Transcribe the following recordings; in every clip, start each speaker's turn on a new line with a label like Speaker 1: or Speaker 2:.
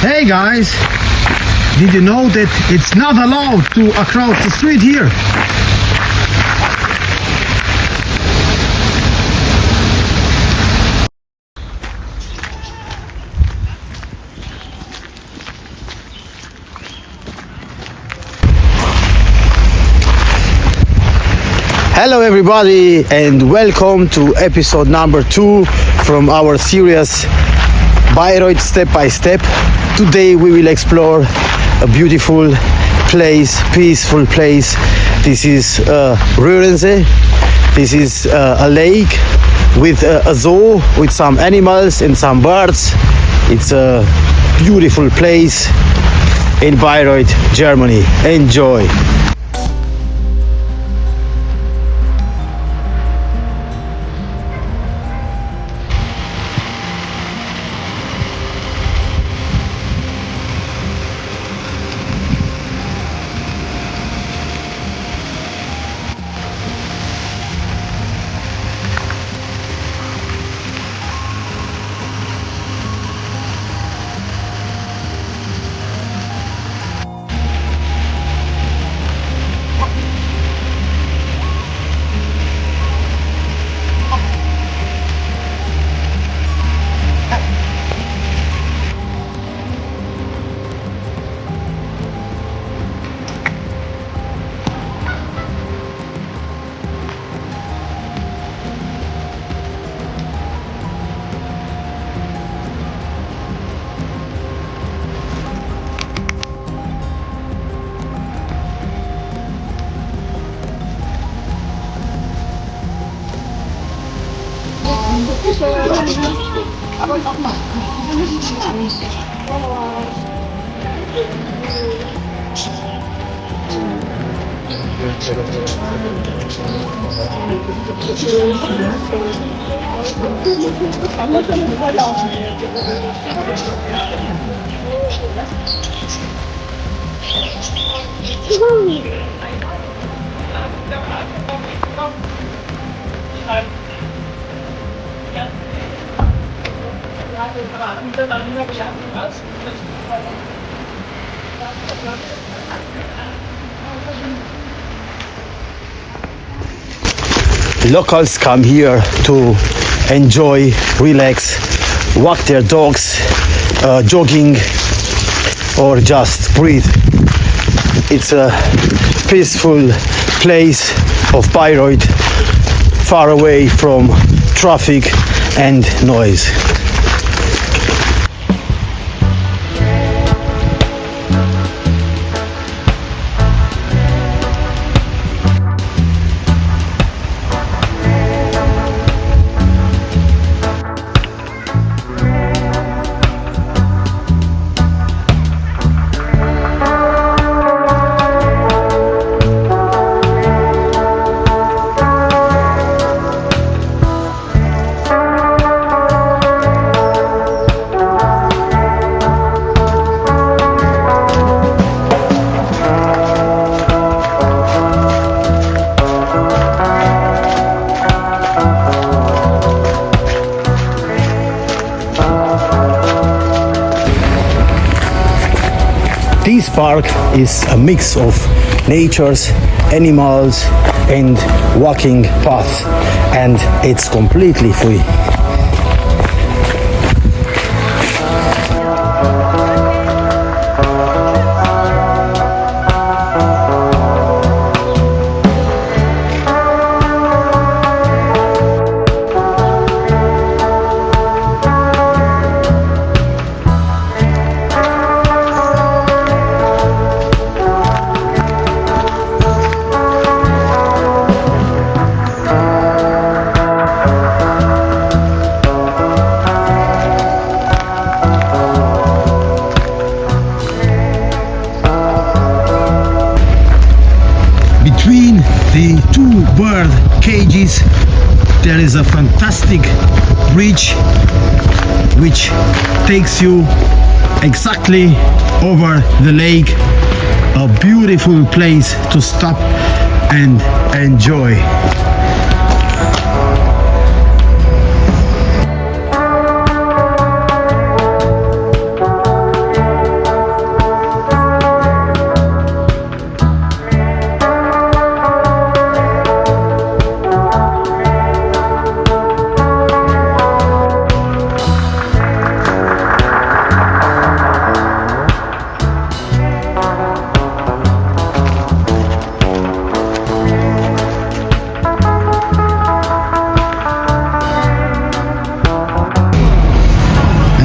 Speaker 1: Hey guys, did you know that it's not allowed to across the street here? Hello everybody and welcome to episode number 2 from our series Bayreuth Step by Step. Today we will explore a beautiful place, peaceful place. This is Röhrensee. This is a lake with a zoo with some animals and some birds. It's a beautiful place in Bayreuth, Germany. Enjoy. Locals come here to enjoy, relax, walk their dogs, jogging, or just breathe. It's a peaceful place of Bayreuth, far away from traffic and noise. This park is a mix of nature's animals and walking paths, and it's completely free. Between the two bird cages there is a fantastic bridge which takes you exactly over the lake. A beautiful place to stop and enjoy.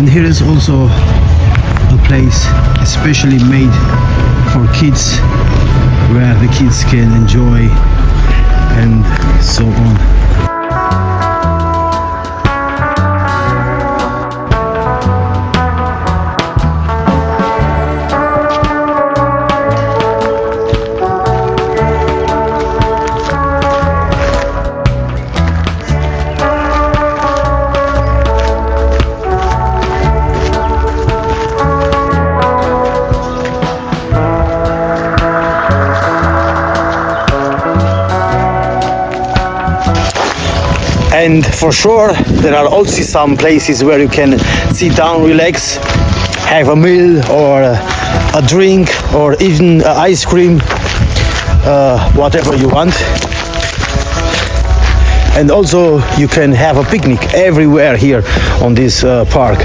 Speaker 1: And here is also a place especially made for kids, where the kids can enjoy and so on. And for sure, there are also some places where you can sit down, relax, have a meal or a drink or even ice cream, whatever you want. And also you can have a picnic everywhere here on this park.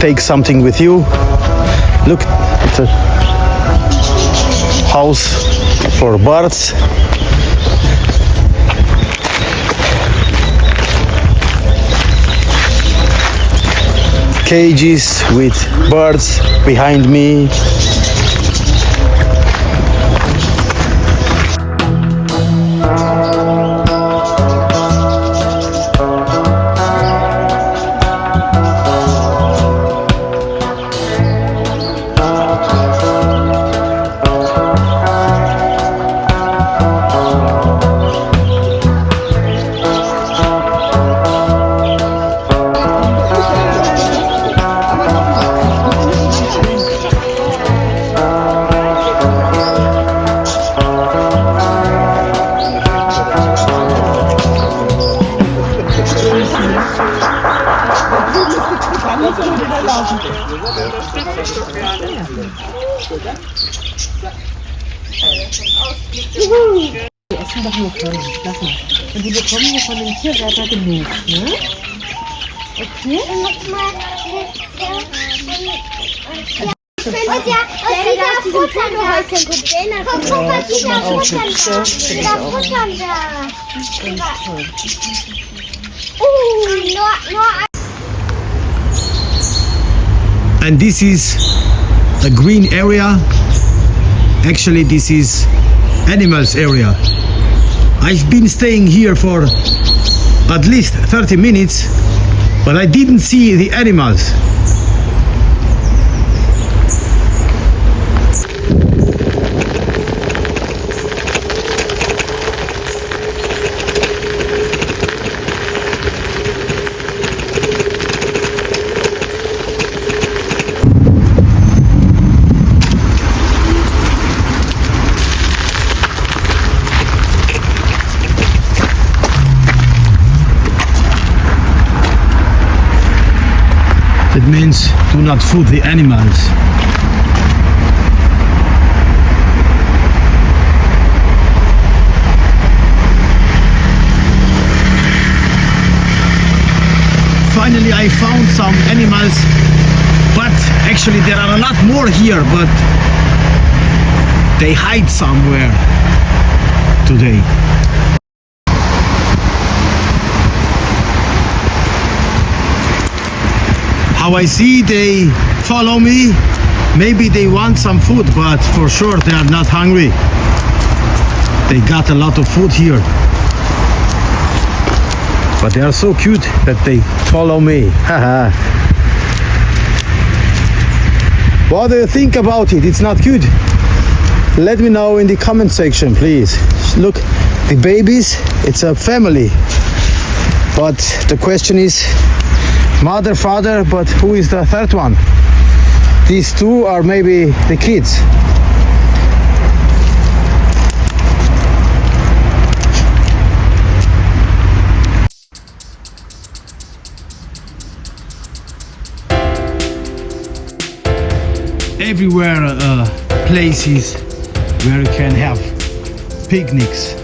Speaker 1: Take something with you. Look, it's a house for birds. Cages with birds behind me.
Speaker 2: Die essen doch nur von. Lass mal. Und die bekommen hier von dem Tierwärter genug, ne? Okay?
Speaker 3: Ich finde ja, der liegt auf Futterhäuschen. Guck mal, die da futtern da. Nur
Speaker 1: And this is a green area. Actually, this is animals area. I've been staying here for at least 30 minutes, but I didn't see the animals. That means do not food the animals. Finally I found some animals, but actually there are a lot more here, but they hide somewhere today. How I see, they follow me. Maybe they want some food, but for sure they are not hungry. They got a lot of food here. But they are so cute that they follow me. What do you think about it? It's not cute? Let me know in the comment section, please. Look, the babies, it's a family. But the question is, mother, father, but who is the third one? These two are maybe the kids. Everywhere places where you can have picnics.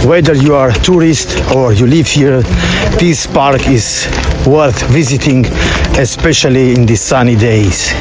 Speaker 1: Whether you are a tourist or you live here, this park is worth visiting, especially in these sunny days.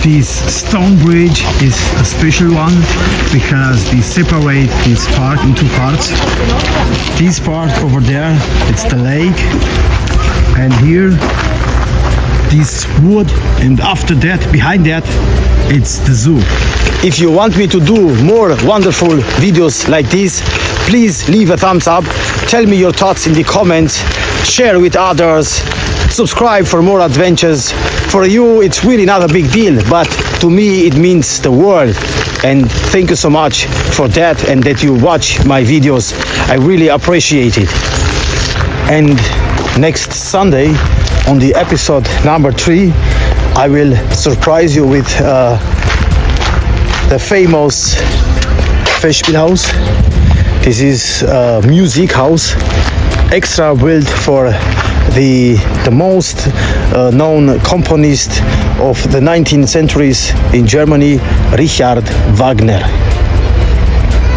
Speaker 1: This stone bridge is a special one because they separate this park into parts. This part over there, it's the lake, and here this wood, and after that, behind that, it's the zoo. If you want me to do more wonderful videos like this, please leave a thumbs up, tell me your thoughts in the comments, share with others, subscribe for more adventures. For you, it's really not a big deal, but to me, it means the world. And thank you so much for that and that you watch my videos. I really appreciate it. And next Sunday, on the episode number 3, I will surprise you with the famous Festspielhaus. This is a music house, extra built for the most known componist of the 19th centuries in Germany, Richard Wagner.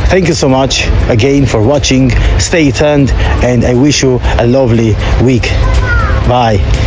Speaker 1: Thank you so much again for watching. Stay tuned and I wish you a lovely week. Bye.